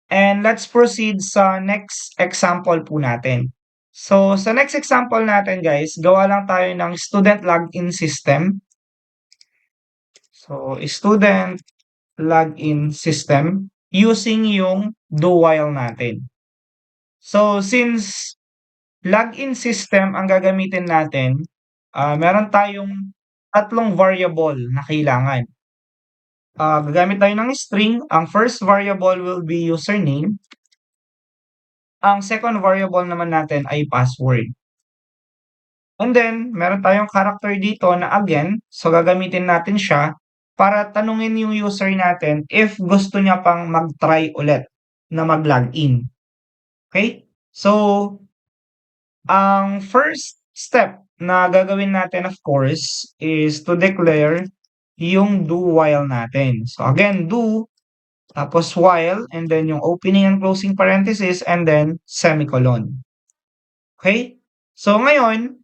And let's proceed sa next example po natin. So, sa next example natin guys, gawa lang tayo ng student login system. So, student login system using yung do while natin. So, since login system ang gagamitin natin, meron tayong tatlong variable na kailangan. Gagamit tayo ng string. Ang first variable will be username. Ang second variable naman natin ay password. And then, meron tayong character dito na again, so gagamitin natin siya para tanungin yung user natin if gusto niya pang mag-try ulit na mag-login. Okay? So, ang first step na gagawin natin of course is to declare yung do while natin. So again, do, tapos while, and then yung opening and closing parenthesis, and then semicolon. Okay? So ngayon,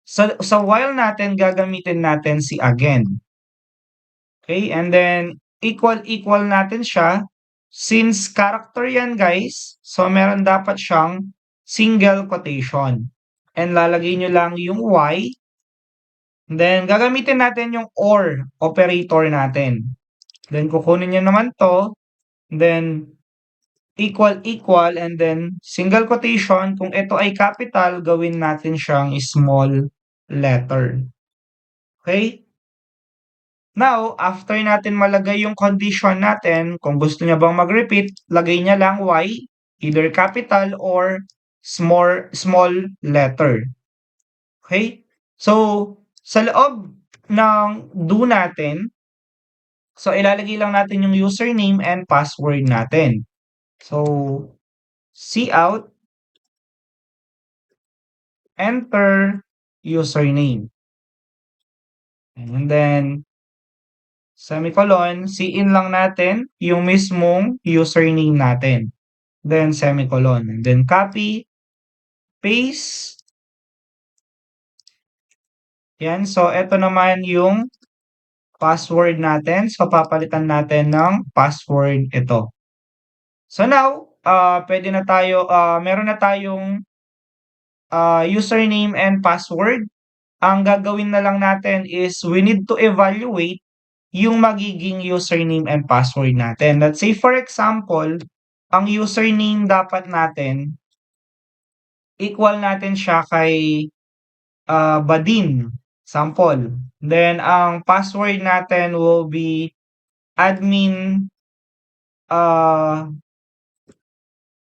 sa while natin, gagamitin natin si again. Okay? And then, equal natin siya. Since character yan guys, so meron dapat siyang single quotation. And lalagay nyo lang yung y. Then, gagamitin natin yung or operator natin. Then, kukunin nyo naman to. Then, equal, and then single quotation. Kung ito ay capital, gawin natin siyang small letter. Okay? Now, after natin malagay yung condition natin, kung gusto niya bang mag-repeat, lagay niya lang y, either capital or small letter. Okay? So, sa loob ng do natin, so ilalagay lang natin yung username and password natin. So, cout, enter username. And then, semicolon, in lang natin yung mismong username natin. Then, semicolon. And then, copy, paste. Yan. So, ito naman yung password natin. So, papalitan natin ng password ito. So, now, pwede na tayo, meron na tayong username and password. Ang gagawin na lang natin is we need to evaluate yung magiging username and password natin. Let's say, for example, ang username dapat natin, equal natin siya kay Badin. Sample. Then, ang password natin will be admin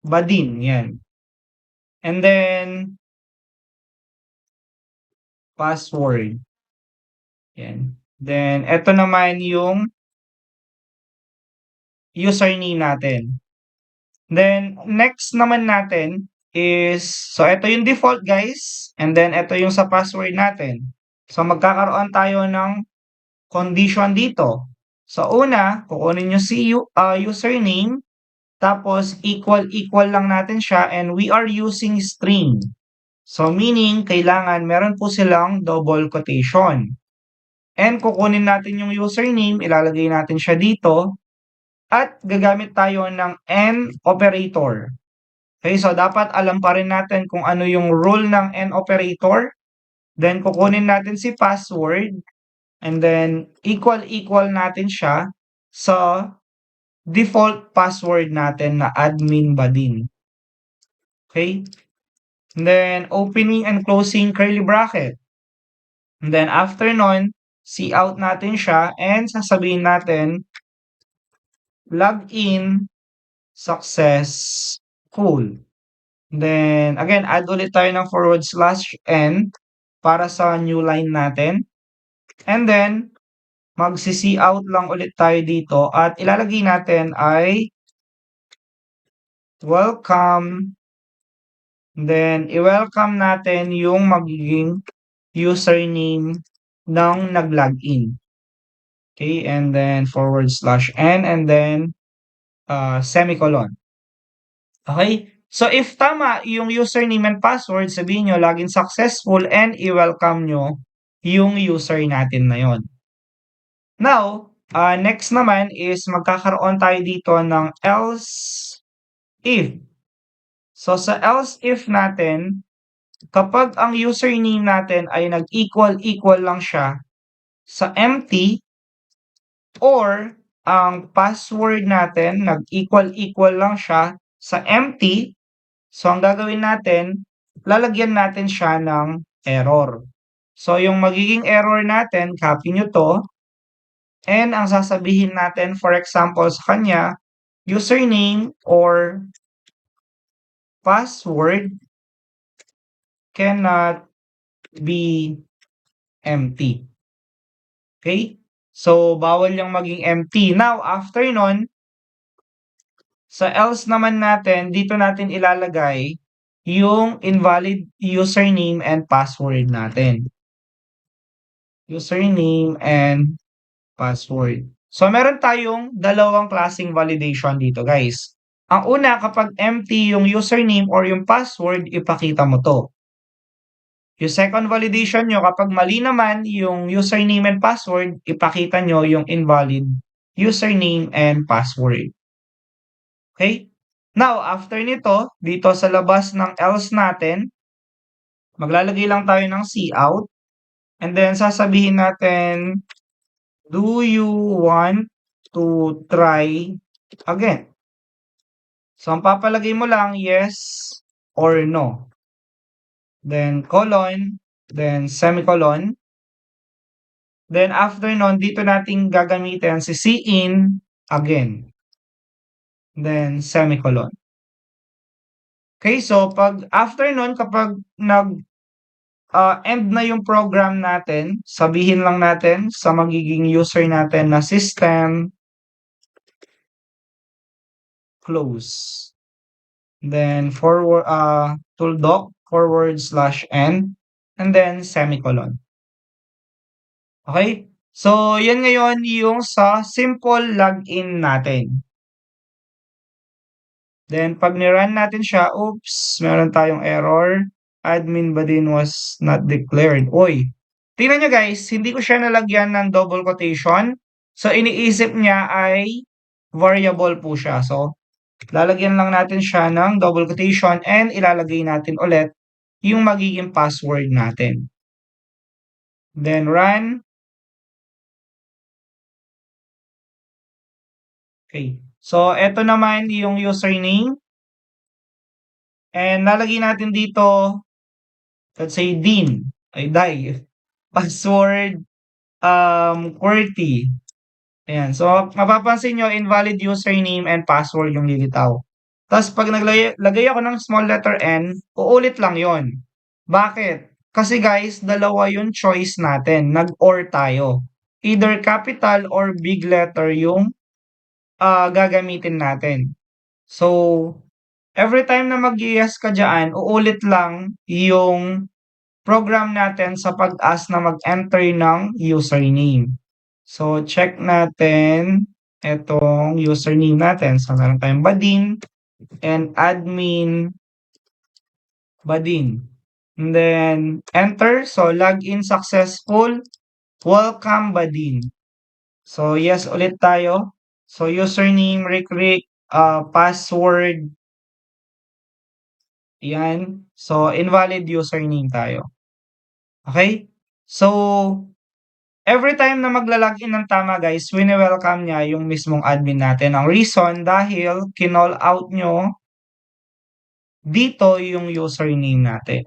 Badin. Yan. And then, password. Yan. Then, ito naman yung username natin. Then, next naman natin is, so ito yung default guys, and then ito yung sa password natin. So, magkakaroon tayo ng condition dito. So, una, kukunin nyo si username, tapos equal lang natin siya, and we are using string. So, meaning, kailangan meron po silang double quotation. And kukunin natin yung username, ilalagay natin siya dito, at gagamit tayo ng AND operator. Okay, so dapat alam pa rin natin kung ano yung rule ng AND operator. Then, kukunin natin si password. And then, equal natin siya sa default password natin na admin badin. Okay? And then, opening and closing curly bracket. And then, after nun, cout natin siya and sasabihin natin, login successful. Then, again, add ulit tayo ng /n para sa new line natin. And then, mag-cout lang ulit tayo dito at ilalagay natin ay welcome. Then, i-welcome natin yung magiging username ng nag-login. Okay, and then /n and then semicolon. Okay? So, if tama yung username and password, sabihin nyo, login successful and i-welcome nyo yung user natin na yon. Now, next naman is magkakaroon tayo dito ng else if. So, sa else if natin, kapag ang username natin ay nag-equal lang siya sa empty or ang password natin nag-equal lang siya sa empty, so ang gagawin natin, lalagyan natin siya ng error. So, yung magiging error natin, copy nyo 'to, and ang sasabihin natin, for example sa kanya, username or password cannot be empty. Okay? So, bawal yung maging empty. Now, after nun, sa else naman natin, dito natin ilalagay yung invalid username and password natin. Username and password. So, meron tayong dalawang klaseng validation dito, guys. Ang una, kapag empty yung username or yung password, ipakita mo to. Yung second validation nyo, kapag mali naman yung username and password, ipakita nyo yung invalid username and password. Okay? Now, after nito, dito sa labas ng else natin, maglalagay lang tayo ng cout. And then, sasabihin natin, do you want to try again? So, ang papalagay mo lang, yes or no. Then, colon, then semicolon. Then, after nun, dito natin gagamitin si cin again. Then, semicolon. Okay, so after nun, kapag end na yung program natin, sabihin lang natin sa magiging user natin na system close. Then tooldoc /n and then semicolon. Okay? So, yan ngayon yung sa simple login natin. Then, pag ni-run natin siya, oops, meron tayong error. Admin badin was not declared. Uy, tingnan nyo guys, hindi ko siya nalagyan ng double quotation. So, iniisip niya ay variable po siya. So, lalagyan lang natin siya ng double quotation and ilalagay natin ulit yung magiging password natin. Then, run. Okay. So, eto naman yung username. And lalagay natin dito, let's say, Dean. Ay, die. Password, QWERTY. Ayan. So, mapapansin nyo, invalid username and password yung lilitaw. Tapos, pag naglagay ako ng small letter n, uulit lang yon. Bakit? Kasi guys, dalawa yung choice natin. Nag-or tayo. Either capital or big letter yung gagamitin natin. So, every time na mag-yes ka dyan, uulit lang yung program natin sa pag-ask na mag-enter ng username. So, check natin itong username natin. So, meron tayong badin and admin badin. And then, enter. So, login successful. Welcome badin. So, yes ulit tayo. So, username, Rick, password. Yan. So, invalid username tayo. Okay? So, every time na magla-login ng tama guys, wini-welcome niya yung mismong admin natin. Ang reason dahil kinall out nyo dito yung username natin.